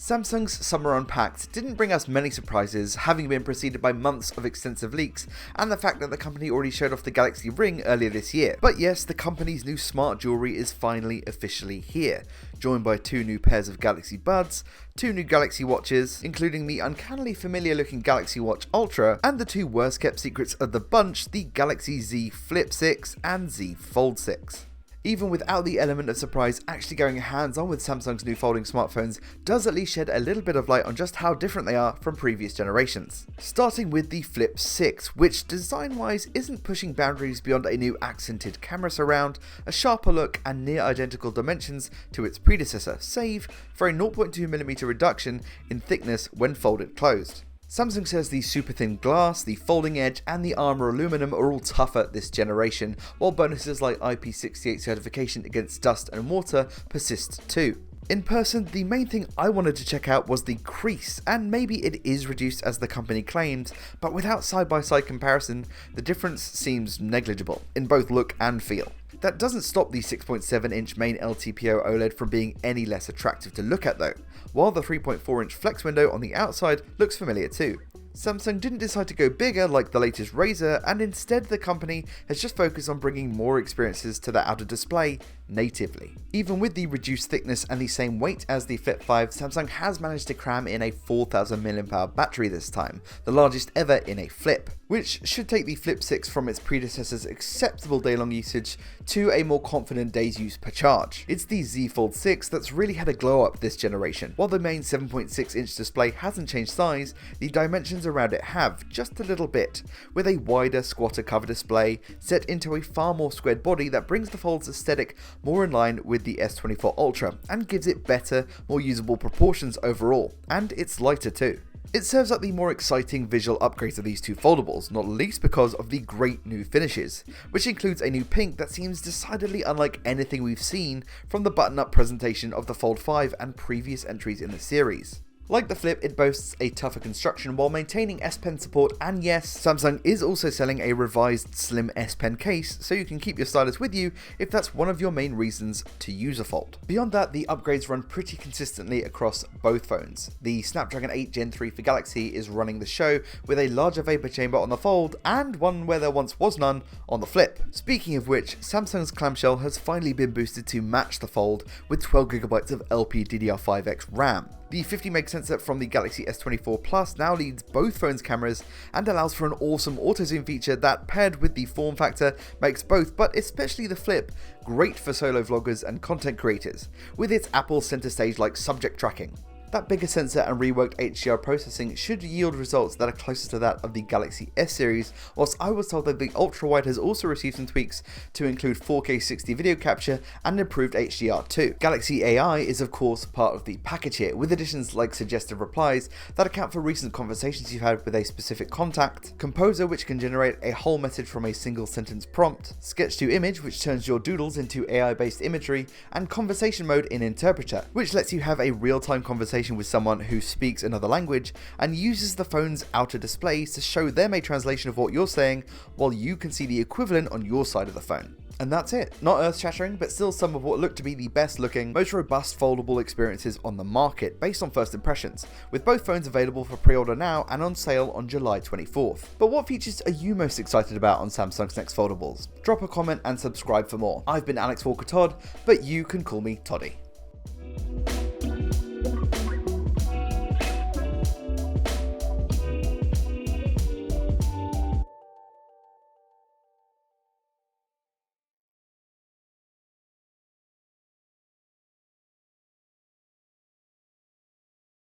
Samsung's Summer Unpacked didn't bring us many surprises, having been preceded by months of extensive leaks and the fact that the company already showed off the Galaxy Ring earlier this year. But yes, the company's new smart jewelry is finally officially here, joined by 2 new pairs of Galaxy Buds, 2 new Galaxy Watches, including the uncannily familiar looking Galaxy Watch Ultra, and the 2 worst kept secrets of the bunch, the Galaxy Z Flip 6 and Z Fold 6. Even without the element of surprise, actually going hands-on with Samsung's new folding smartphones does at least shed a little bit of light on just how different they are from previous generations. Starting with the Flip 6, which design-wise isn't pushing boundaries beyond a new accented camera surround, a sharper look and near identical dimensions to its predecessor, save for a 0.2mm reduction in thickness when folded closed. Samsung says the super thin glass, the folding edge, and the armor aluminum are all tougher this generation, while bonuses like IP68 certification against dust and water persist too. In person, the main thing I wanted to check out was the crease, and maybe it is reduced as the company claims, but without side-by-side comparison, the difference seems negligible in both look and feel. That doesn't stop the 6.7-inch main LTPO OLED from being any less attractive to look at though, while the 3.4-inch flex window on the outside looks familiar too. Samsung didn't decide to go bigger like the latest Razr, and instead the company has just focused on bringing more experiences to the outer display natively. Even with the reduced thickness and the same weight as the Flip 5, Samsung has managed to cram in a 4000 mAh battery this time, the largest ever in a Flip, which should take the Flip 6 from its predecessor's acceptable day-long usage to a more confident day's use per charge. It's the Z Fold 6 that's really had a glow up this generation. While the main 7.6-inch display hasn't changed size, the dimensions around it have, just a little bit, with a wider squatter cover display set into a far more squared body that brings the Fold's aesthetic more in line with the S24 Ultra and gives it better, more usable proportions overall, and it's lighter too. It serves up the more exciting visual upgrades of these 2 foldables, not least because of the great new finishes, which includes a new pink that seems decidedly unlike anything we've seen from the button-up presentation of the Fold 5 and previous entries in the series. Like the Flip, it boasts a tougher construction while maintaining S Pen support, and yes, Samsung is also selling a revised slim S Pen case so you can keep your stylus with you if that's one of your main reasons to use a Fold. Beyond that, the upgrades run pretty consistently across both phones. The Snapdragon 8 Gen 3 for Galaxy is running the show with a larger vapor chamber on the Fold and one where there once was none on the Flip. Speaking of which, Samsung's clamshell has finally been boosted to match the Fold with 12GB of LPDDR5X RAM. The 50MP sensor from the Galaxy S24 Plus now leads both phones' cameras and allows for an awesome auto zoom feature that, paired with the form factor, makes both, but especially the Flip, great for solo vloggers and content creators, with its Apple center stage-like subject tracking. That bigger sensor and reworked HDR processing should yield results that are closer to that of the Galaxy S series, whilst I was told that the ultra-wide has also received some tweaks to include 4K 60 video capture and improved HDR too. Galaxy AI is of course part of the package here, with additions like suggestive replies that account for recent conversations you've had with a specific contact, Composer which can generate a whole message from a single sentence prompt, Sketch to Image which turns your doodles into AI-based imagery, and Conversation Mode in Interpreter, which lets you have a real-time conversation with someone who speaks another language and uses the phone's outer displays to show them a translation of what you're saying while you can see the equivalent on your side of the phone. And that's it. Not earth-shattering, but still some of what looked to be the best looking, most robust foldable experiences on the market based on first impressions, with both phones available for pre-order now and on sale on July 24th. But what features are you most excited about on Samsung's next foldables? Drop a comment and subscribe for more. I've been Alex Walker Todd, but you can call me Toddy.